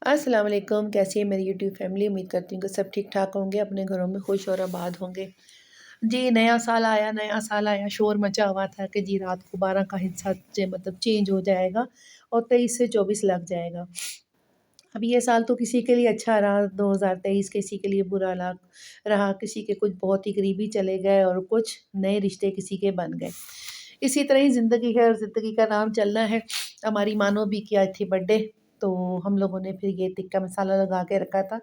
अस्सलाम वालेकुम। कैसी है मेरी यूट्यूब फैमिली। उम्मीद करती हूँ कि सब ठीक ठाक होंगे, अपने घरों में खुश और आबाद होंगे। जी, नया साल आया, शोर मचा हुआ था कि जी रात को 12 का हिस्सा मतलब चेंज हो जाएगा और 23 से 24 लग जाएगा। अब ये साल तो किसी के लिए अच्छा रहा, 2023 किसी के लिए बुरा लग रहा, किसी के कुछ बहुत ही करीबी चले गए और कुछ नए रिश्ते किसी के बन गए। इसी तरह ही ज़िंदगी है और ज़िंदगी का नाम चलना है। हमारी मानो भी की आज थी बर्थडे, तो हम लोगों ने फिर ये टिक्का मसाला लगा के रखा था।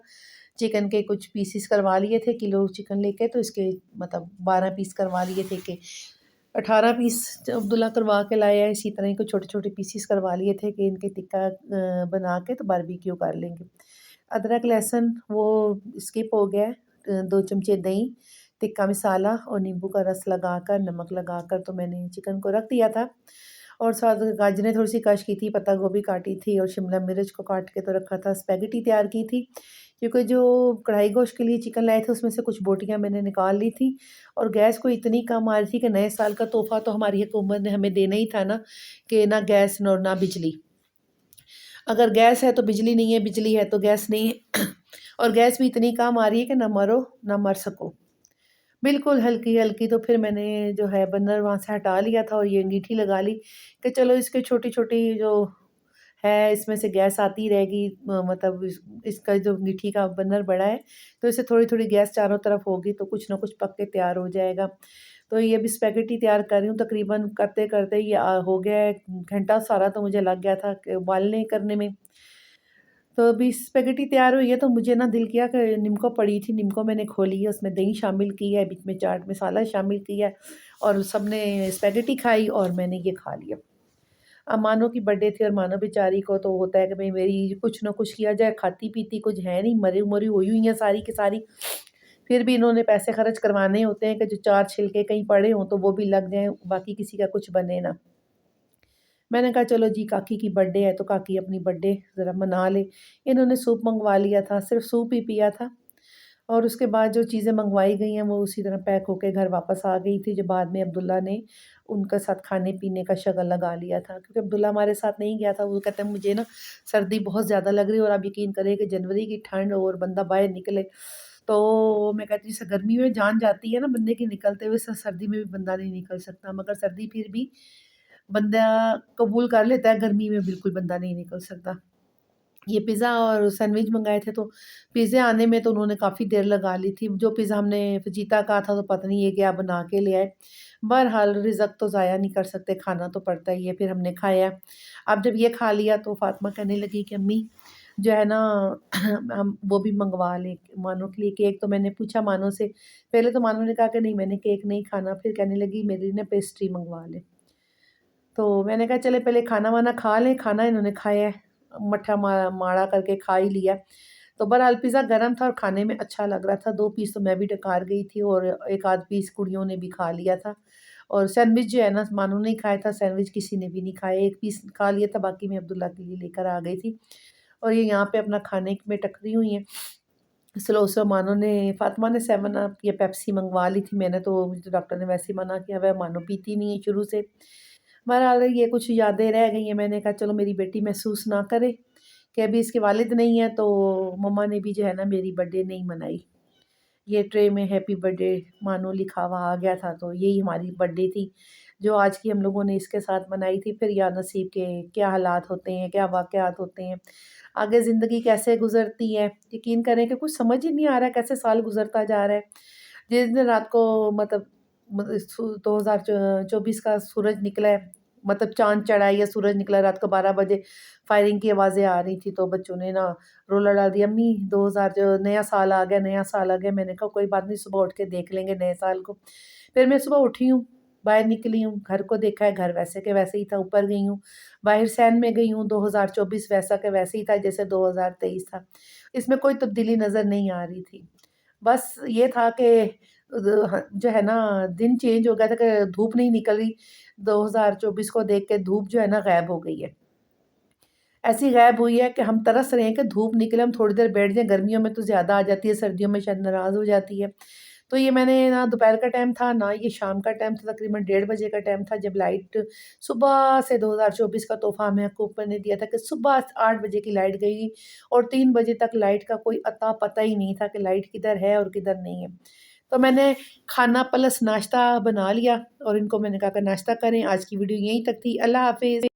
चिकन के कुछ पीसेस करवा लिए थे, किलो चिकन लेके, तो इसके मतलब 12 पीस करवा लिए थे कि 18 पीस अब्दुल्ला करवा के लाया है। इसी तरह ही कुछ छोटे-छोटे पीसेस करवा लिए थे कि इनके टिक्का बना के तो बारबेक्यू कर लेंगे। अदरक, लहसुन वो स्किप हो गया है। 2 चमचे दही, टिक्का मसाला और नींबू का रस लगाकर, नमक लगाकर तो मैंने चिकन को रख दिया था और साथ गाजरें थोड़ी-सी क्रश की थी, पत्ता गोभी काटी थी और शिमला मिर्च को काट के तो रखा था। स्पैघेटी तैयार की थी, क्योंकि जो कढ़ाई गोश्त के लिए चिकन लाए थे उसमें से कुछ बोटियाँ मैंने निकाल ली थी और गैस को इतनी कम आ रही थी कि नए साल का तोहफ़ा तो हमारी हुकूमत ने हमें देना ही था ना, कि ना गैस और ना बिजली। अगर गैस है तो बिजली नहीं है, बिजली है तो गैस नहीं है और गैस भी इतनी कम आ रही है कि ना मरो, ना मर सको। बिल्कुल हल्की-हल्की तो फिर मैंने जो है बर्नर वहाँ से हटा लिया था और ये अंगीठी लगा ली कि चलो इसके छोटी-छोटी जो है इसमें से गैस आती रहेगी, मतलब इसका जो अंगीठी का बर्नर बड़ा है, तो इससे थोड़ी-थोड़ी गैस चारों तरफ होगी तो कुछ ना कुछ पक के तैयार हो जाएगा। तो ये अभी स्पैघेटी तैयार कर रही हूँ, तकरीबन करते-करते ये हो गया है, घंटा सारा तो मुझे लग गया था कि उबालने करने में। तो अभी स्पैघेटी तैयार हुई है तो मुझे ना दिल किया कि निम्को पड़ी थी, निम्को मैंने खोली है, उसमें दही शामिल की है, बीच में चाट मसाला शामिल किया है और सबने स्पैघेटी खाई और मैंने ये खा लिया। अब मानो की बर्थडे थी और मानो बेचारी को तो होता है कि भई मेरी कुछ ना कुछ किया जाए, खाती-पीती कुछ है नहीं, मरी-मुरी हुई हुई हैं सारी की सारी। फिर भी इन्होंने पैसे खर्च करवाने होते हैं कि जो 4 छिलके कहीं पड़े हों तो वो भी लग जाएँ, बाकी किसी का कुछ बने ना। मैंने कहा चलो जी काकी की बर्थडे है तो काकी अपनी बर्थडे ज़रा मना ले। इन्होंने सूप मँगवा लिया था, सिर्फ़ सूप ही पिया था और उसके बाद जो चीज़ें मँगवाई गई हैं वो उसी तरह पैक होके घर वापस आ गई थी, जो बाद में अब्दुल्ला ने उनके साथ खाने-पीने का शगल लगा लिया था। क्योंकि अब्दुल्ला हमारे साथ नहीं गया था, वो कहता है मुझे ना सर्दी बहुत ज़्यादा लग रही है और आप यकीन करें कि जनवरी की ठंड और बंदा बाहर निकले, तो मैं कहती हूँ जैसे गर्मी में जान जाती है ना बंदे की निकलते हुए, सर्दी में भी बंदा नहीं निकल सकता। मगर सर्दी फिर भी बंदा कबूल कर लेता है, गर्मी में बिल्कुल बंदा नहीं निकल सकता। ये पिज़्ज़ा और सैंडविच मँगाए थे तो पिज़्ज़ा आने में तो उन्होंने काफ़ी देर लगा ली थी। जो पिज़्ज़ा हमने फजीता कहा था तो पता नहीं ये क्या बना के ले आए। बहरहाल रिज़्क तो ज़ाया नहीं कर सकते, खाना तो पड़ता ही है, फिर हमने खाया। अब जब ये खा लिया तो फ़ातिमा कहने लगी कि अम्मी जो है ना हम वो भी मँगवा लें मानो के लिए केक। तो मैंने पूछा मानो से, पहले तो मानो ने कहा कि नहीं मैंने केक नहीं खाना, फिर कहने लगी मेरे लिए ना पेस्ट्री मँगवा लें। तो मैंने कहा चले पहले खाना-वाना खा लें, खाना इन्होंने खाया है, मट्ठा माड़ा करके खा ही लिया। तो बहरहाल पिज़्ज़ा गरम था और खाने में अच्छा लग रहा था, 2 पीस तो मैं भी डकार गई थी और 1 आध पीस कुड़ियों ने भी खा लिया था। और सैंडविच जो है ना मानो ने ही खाया था, सैंडविच किसी ने भी नहीं खाया, 1 पीस खा लिया था, बाकी मैं अब्दुल्ला के लिए लेकर आ गई थी। और ये यहाँ पे अपना खाने में टकरी हुई हैं। स्लो-स्लो मानो ने फ़ातिमा ने 7 अप या पेप्सी मँगवा ली थी, मैंने तो मुझे तो डॉक्टर ने वैसे ही मना किया हुआ है, मानो पीती नहीं है शुरू से। बहरहाल ये कुछ यादें रह गई हैं, मैंने कहा चलो मेरी बेटी महसूस ना करे कि अभी इसके वालिद नहीं है, तो मम्मा ने भी जो है ना मेरी बर्थडे नहीं मनाई। ये ट्रे में हैप्पी बर्थडे मानो लिखा हुआ आ गया था, तो यही हमारी बर्थडे थी, जो आज की हम लोगों ने इसके साथ मनाई थी। फिर या नसीब के क्या हालात होते हैं, क्या वाक़यात होते हैं, आगे ज़िंदगी कैसे गुज़रती है, यकीन करें कि कुछ समझ ही नहीं आ रहा है कैसे साल गुज़रता जा रहा है। जिस दिन रात को मतलब 2024 का सूरज निकला है, मतलब चाँद चढ़ा है या सूरज निकला रात को 12 बजे, फायरिंग की आवाज़ें आ रही थी, तो बच्चों ने ना रोला डाल दिया, अम्मी 2000 जो नया साल आ गया, नया साल आ गया। मैंने कहा कोई बात नहीं, सुबह उठ के देख लेंगे नए साल को। फिर मैं सुबह उठी हूँ, बाहर निकली हूँ, घर को देखा है, घर वैसे के वैसे ही था। ऊपर गई हूँ, बाहर सैन में गई हूँ, 2024 वैसा के वैसे ही था जैसे 2023 था। इसमें कोई तब्दीली नज़र नहीं आ रही थी। बस ये था कि जो है ना दिन चेंज हो गया था कि धूप नहीं निकल रही, 2024 को देख के धूप जो है ना गायब हो गई है। ऐसी गायब हुई है कि हम तरस रहे हैं कि धूप निकले, हम थोड़ी देर बैठ जाएँ, गर्मियों में तो ज़्यादा आ जाती है, सर्दियों में शायद नाराज़ हो जाती है। तो ये मैंने ना दोपहर का टाइम था, ना ये शाम का टाइम था, तकरीबन 1:30 बजे का टाइम था जब लाइट सुबह से 2024 का तोहफ़ा हमें हुकूमत ने दिया था कि सुबह 8 बजे की लाइट गई और 3 बजे तक लाइट का कोई अता पता ही नहीं था कि लाइट किधर है और किधर नहीं है। तो मैंने खाना प्लस नाश्ता बना लिया और इनको मैंने कहा कि नाश्ता करें। आज की वीडियो यहीं तक थी। अल्लाह हाफ़िज़।